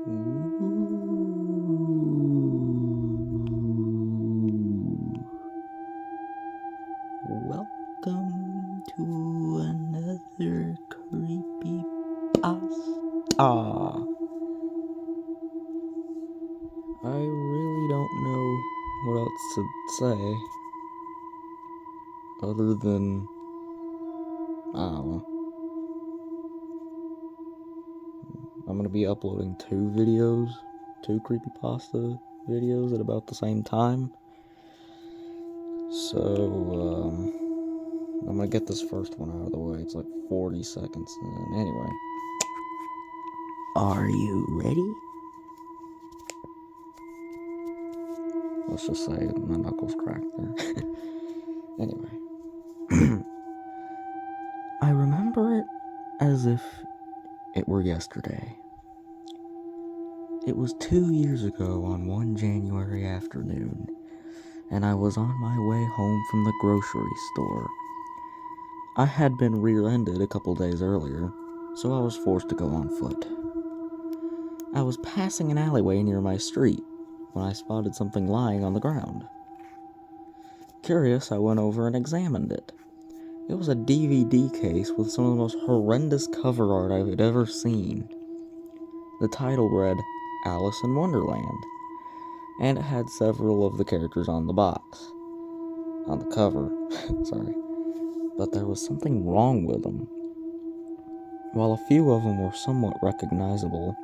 Ooh. Welcome to another Creepypasta. I really don't know what else to say other than, I don't know. I'm gonna be uploading two Creepypasta videos at about the same time. So, I'm gonna get this first one out of the way. It's like 40 seconds. And anyway, are you ready? Let's just say my knuckles cracked there. Anyway, I remember it as if it were yesterday. It was 2 years ago on one January afternoon, and I was on my way home from the grocery store. I had been rear-ended a couple days earlier, so I was forced to go on foot. I was passing an alleyway near my street when I spotted something lying on the ground. Curious, I went over and examined it. It was a DVD case with some of the most horrendous cover art I had ever seen. The title read Alice in Wonderland, and it had several of the characters on the cover, sorry. But there was something wrong with them. While a few of them were somewhat recognizable,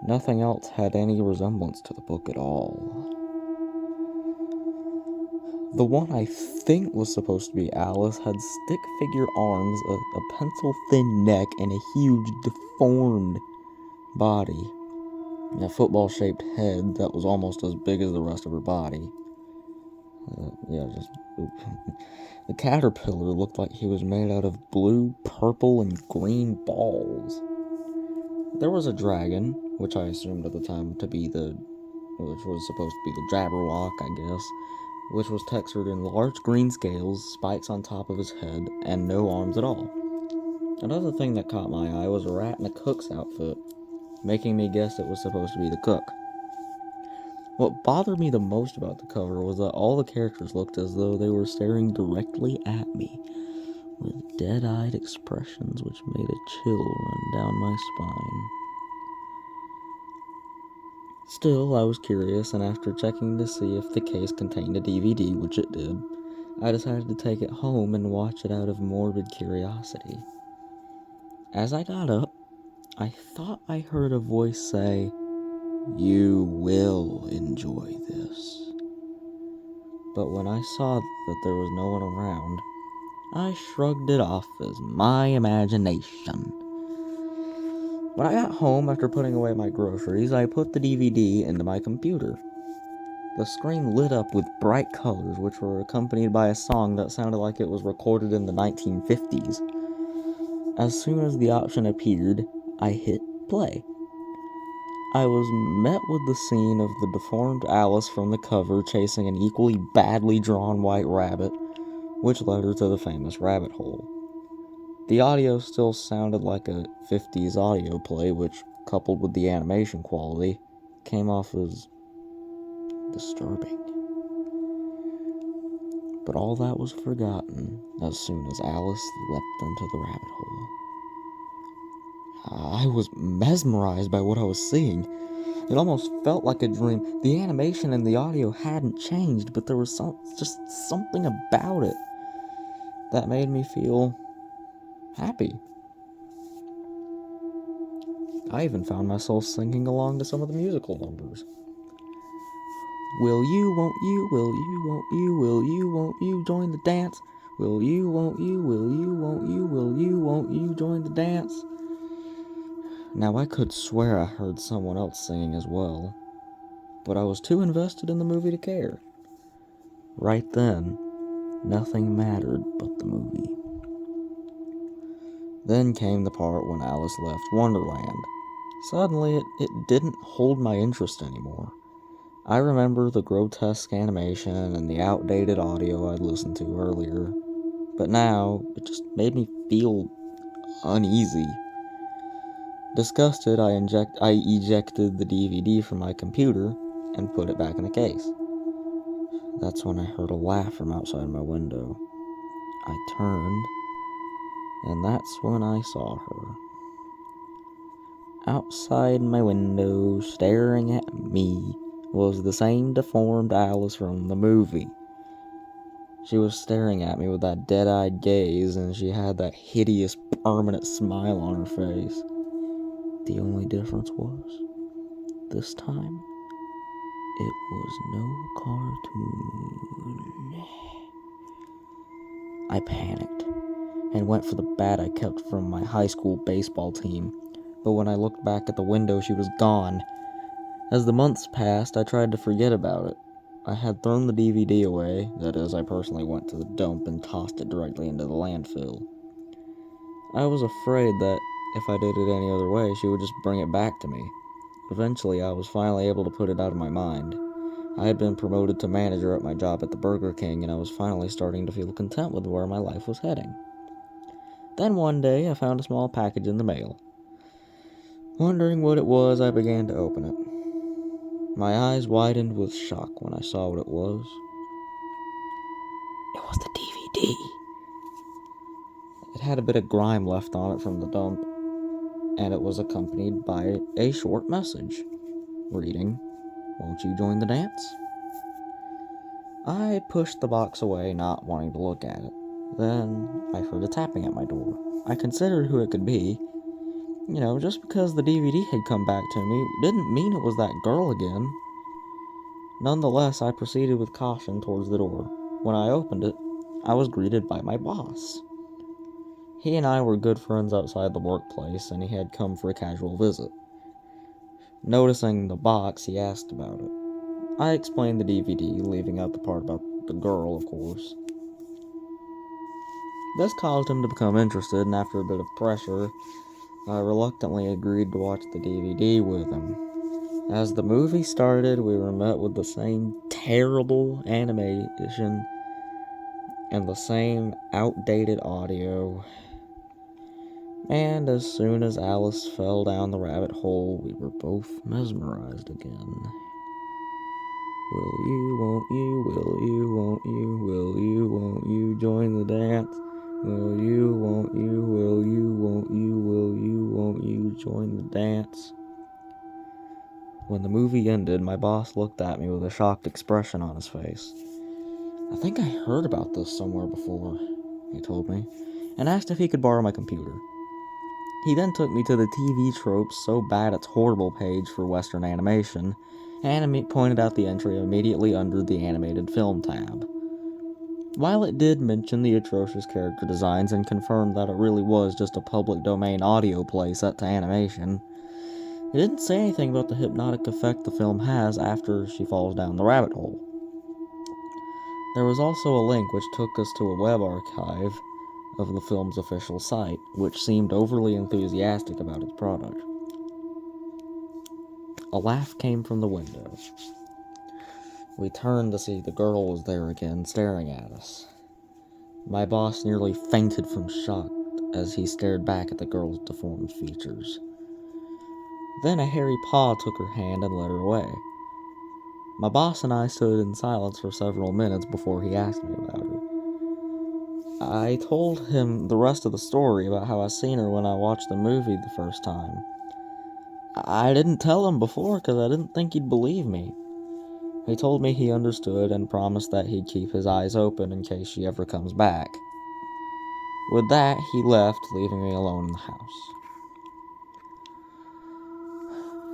nothing else had any resemblance to the book at all. The one I think was supposed to be Alice had stick figure arms, a pencil-thin neck, and a huge, deformed body. A football-shaped head that was almost as big as the rest of her body. The caterpillar looked like he was made out of blue, purple, and green balls. There was a dragon, which I assumed at the time which was supposed to be the Jabberwock, I guess, which was textured in large green scales, spikes on top of his head, and no arms at all. Another thing that caught my eye was a rat in a cook's outfit, making me guess it was supposed to be the cook. What bothered me the most about the cover was that all the characters looked as though they were staring directly at me, with dead-eyed expressions which made a chill run down my spine. Still, I was curious, and after checking to see if the case contained a DVD, which it did, I decided to take it home and watch it out of morbid curiosity. As I got up, I thought I heard a voice say, "You will enjoy this." But when I saw that there was no one around, I shrugged it off as my imagination. When I got home after putting away my groceries, I put the DVD into my computer. The screen lit up with bright colors, which were accompanied by a song that sounded like it was recorded in the 1950s. As soon as the option appeared, I hit play. I was met with the scene of the deformed Alice from the cover chasing an equally badly drawn white rabbit, which led her to the famous rabbit hole. The audio still sounded like a 50s audio play, which, coupled with the animation quality, came off as disturbing. But all that was forgotten as soon as Alice leapt into the rabbit hole. I was mesmerized by what I was seeing. It almost felt like a dream. The animation and the audio hadn't changed, but there was just something about it that made me feel happy. I even found myself singing along to some of the musical numbers. Will you, won't you, will you, won't you, will you, won't you join the dance? Will you, won't you, will you, won't you, will you, won't you join the dance? Now, I could swear I heard someone else singing as well, but I was too invested in the movie to care. Right then, nothing mattered but the movie. Then came the part when Alice left Wonderland. Suddenly, it didn't hold my interest anymore. I remember the grotesque animation and the outdated audio I'd listened to earlier, but now it just made me feel uneasy. Disgusted, I ejected the DVD from my computer and put it back in the case. That's when I heard a laugh from outside my window. I turned, and that's when I saw her. Outside my window, staring at me, was the same deformed Alice from the movie. She was staring at me with that dead-eyed gaze, and she had that hideous, permanent smile on her face. The only difference was, this time, it was no cartoon. I panicked and went for the bat I kept from my high school baseball team, but when I looked back at the window, she was gone. As the months passed, I tried to forget about it. I had thrown the DVD away, that is, I personally went to the dump and tossed it directly into the landfill. I was afraid that if I did it any other way, she would just bring it back to me. Eventually, I was finally able to put it out of my mind. I had been promoted to manager at my job at the Burger King, and I was finally starting to feel content with where my life was heading. Then one day, I found a small package in the mail. Wondering what it was, I began to open it. My eyes widened with shock when I saw what it was. It was the DVD. It had a bit of grime left on it from the dump, and it was accompanied by a short message, reading, "Won't you join the dance?" I pushed the box away, not wanting to look at it. Then I heard a tapping at my door. I considered who it could be. Just because the DVD had come back to me didn't mean it was that girl again. Nonetheless, I proceeded with caution towards the door. When I opened it, I was greeted by my boss. He and I were good friends outside the workplace, and he had come for a casual visit. Noticing the box, he asked about it. I explained the DVD, leaving out the part about the girl, of course. This caused him to become interested, and after a bit of pressure, I reluctantly agreed to watch the DVD with him. As the movie started, we were met with the same terrible animation and the same outdated audio. And as soon as Alice fell down the rabbit hole, we were both mesmerized again. Will you, won't you, will you, won't you, will you, won't you join the dance? Will you, won't you, will you, won't you, will you, won't you join the dance? When the movie ended, my boss looked at me with a shocked expression on his face. "I think I heard about this somewhere before," he told me, and asked if he could borrow my computer. He then took me to the TV Tropes So Bad It's Horrible page for Western animation, and pointed out the entry immediately under the animated film tab. While it did mention the atrocious character designs and confirmed that it really was just a public domain audio play set to animation, it didn't say anything about the hypnotic effect the film has after she falls down the rabbit hole. There was also a link which took us to a web archive of the film's official site, which seemed overly enthusiastic about its product. A laugh came from the window. We turned to see the girl was there again, staring at us. My boss nearly fainted from shock as he stared back at the girl's deformed features. Then a hairy paw took her hand and led her away. My boss and I stood in silence for several minutes before he asked me about her. I told him the rest of the story about how I seen her when I watched the movie the first time. I didn't tell him before because I didn't think he'd believe me. He told me he understood and promised that he'd keep his eyes open in case she ever comes back. With that, he left, leaving me alone in the house.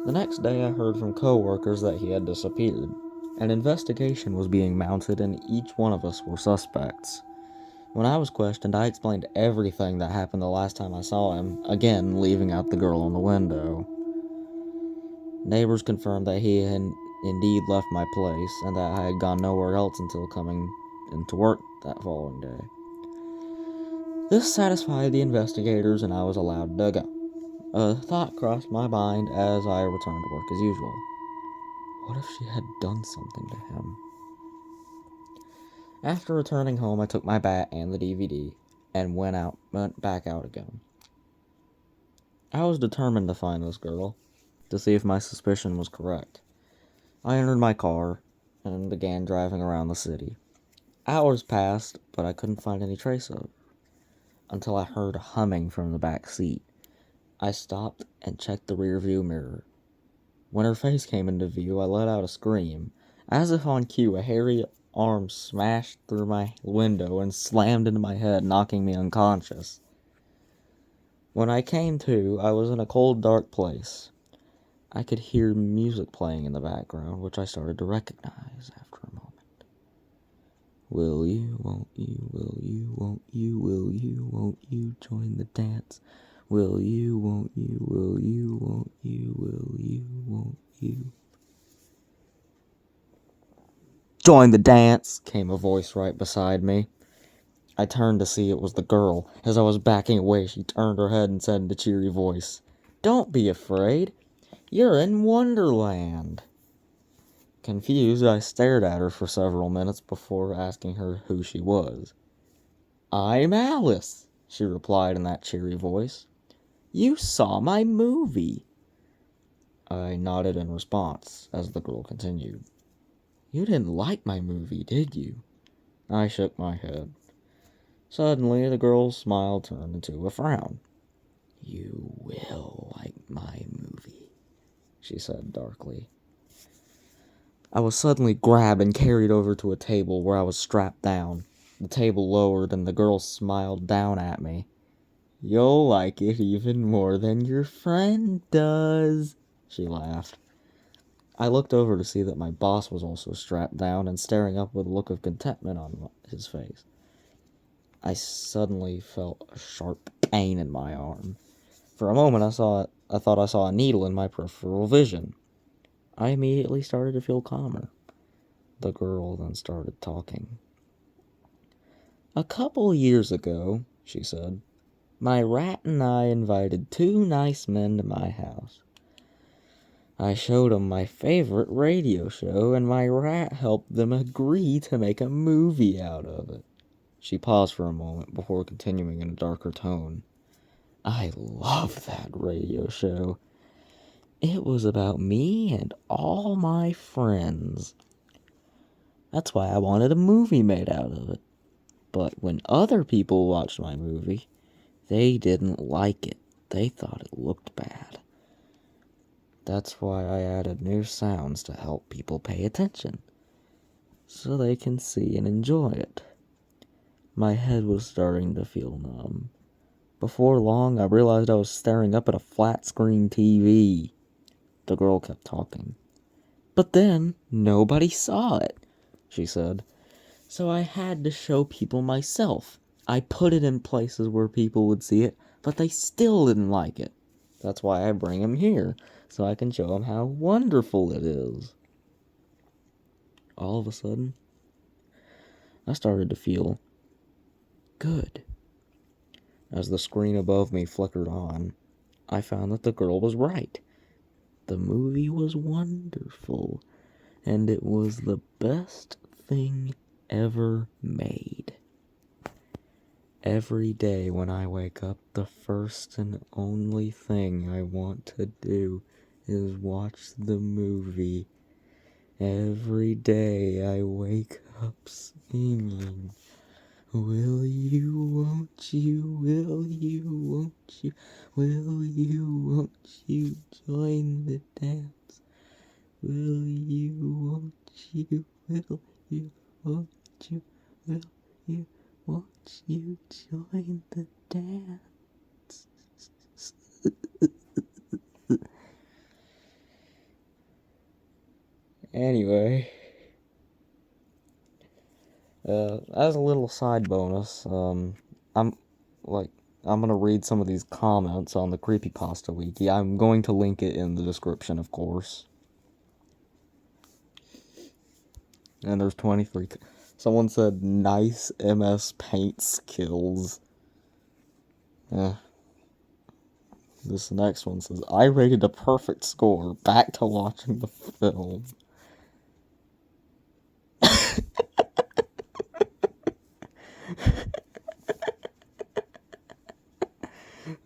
The next day, I heard from co-workers that he had disappeared. An investigation was being mounted, and each one of us were suspects. When I was questioned, I explained everything that happened the last time I saw him, again leaving out the girl in the window. Neighbors confirmed that he had indeed left my place, and that I had gone nowhere else until coming into work that following day. This satisfied the investigators, and I was allowed to go. A thought crossed my mind as I returned to work as usual. What if she had done something to him? After returning home, I took my bat and the DVD and went back out again. I was determined to find this girl, to see if my suspicion was correct. I entered my car and began driving around the city. Hours passed, but I couldn't find any trace of her, until I heard humming from the back seat. I stopped and checked the rearview mirror. When her face came into view, I let out a scream. As if on cue, a hairy arm smashed through my window and slammed into my head, knocking me unconscious. When I came to, I was in a cold, dark place. I could hear music playing in the background, which I started to recognize after a moment. Will you, won't you, will you, won't you join the dance? Will you, won't you, will you, won't you? Join the dance, came a voice right beside me. I turned to see it was the girl. As I was backing away, she turned her head and said in a cheery voice, "Don't be afraid. You're in Wonderland." Confused, I stared at her for several minutes before asking her who she was. "I'm Alice," she replied in that cheery voice. "You saw my movie." I nodded in response as the girl continued. "You didn't like my movie, did you?" I shook my head. Suddenly, the girl's smile turned into a frown. "You will like my movie," she said darkly. I was suddenly grabbed and carried over to a table where I was strapped down. The table lowered and the girl smiled down at me. "You'll like it even more than your friend does," she laughed. I looked over to see that my boss was also strapped down and staring up with a look of contentment on his face. I suddenly felt a sharp pain in my arm. For a moment I thought I saw a needle in my peripheral vision. I immediately started to feel calmer. The girl then started talking. "A couple years ago," she said, "my rat and I invited two nice men to my house. I showed them my favorite radio show, and my rat helped them agree to make a movie out of it." She paused for a moment before continuing in a darker tone. "I loved that radio show. It was about me and all my friends. That's why I wanted a movie made out of it. But when other people watched my movie, they didn't like it. They thought it looked bad. That's why I added new sounds to help people pay attention, so they can see and enjoy it." My head was starting to feel numb. Before long, I realized I was staring up at a flat-screen TV. The girl kept talking. "But then, nobody saw it," she said. "So I had to show people myself. I put it in places where people would see it, but they still didn't like it. That's why I bring them here, so I can show them how wonderful it is." All of a sudden, I started to feel good. As the screen above me flickered on, I found that the girl was right. The movie was wonderful, and it was the best thing ever made. Every day when I wake up, the first and only thing I want to do is watch the movie. Every day I wake up singing, "Will you, won't you, will you, won't you, will you, won't you join the dance? Will you, won't you, will you, won't you, will you, won't you join the dance?" Anyway, as a little side bonus, I'm like I'm gonna read some of these comments on the Creepypasta wiki. I'm going to link it in the description, of course. And there's 23. Someone said, "Nice MS Paint skills." This next one says, "I rated a perfect score. Back to watching the film."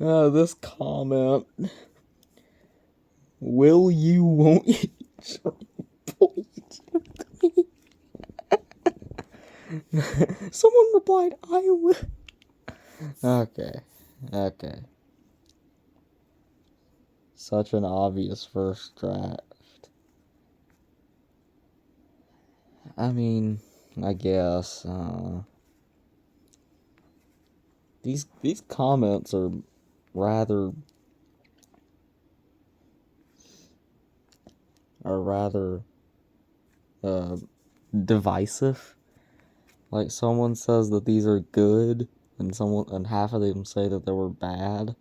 This comment. Will you, won't you? Someone replied, I will. Okay. Such an obvious first draft. I mean, I guess, these comments are rather divisive. Like, someone says that these are good, and half of them say that they were bad.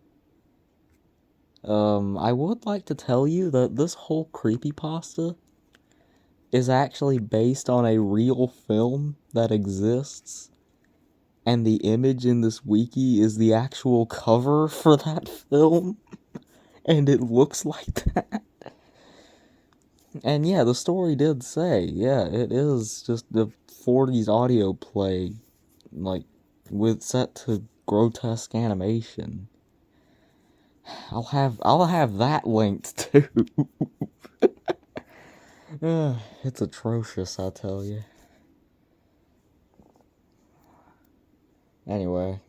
I would like to tell you that this whole creepypasta is actually based on a real film that exists, and the image in this wiki is the actual cover for that film, and it looks like that. And yeah, the story did say, yeah, it is just the 40s audio play, like, with set to grotesque animation. I'll have that linked too. It's atrocious, I tell you. Anyway,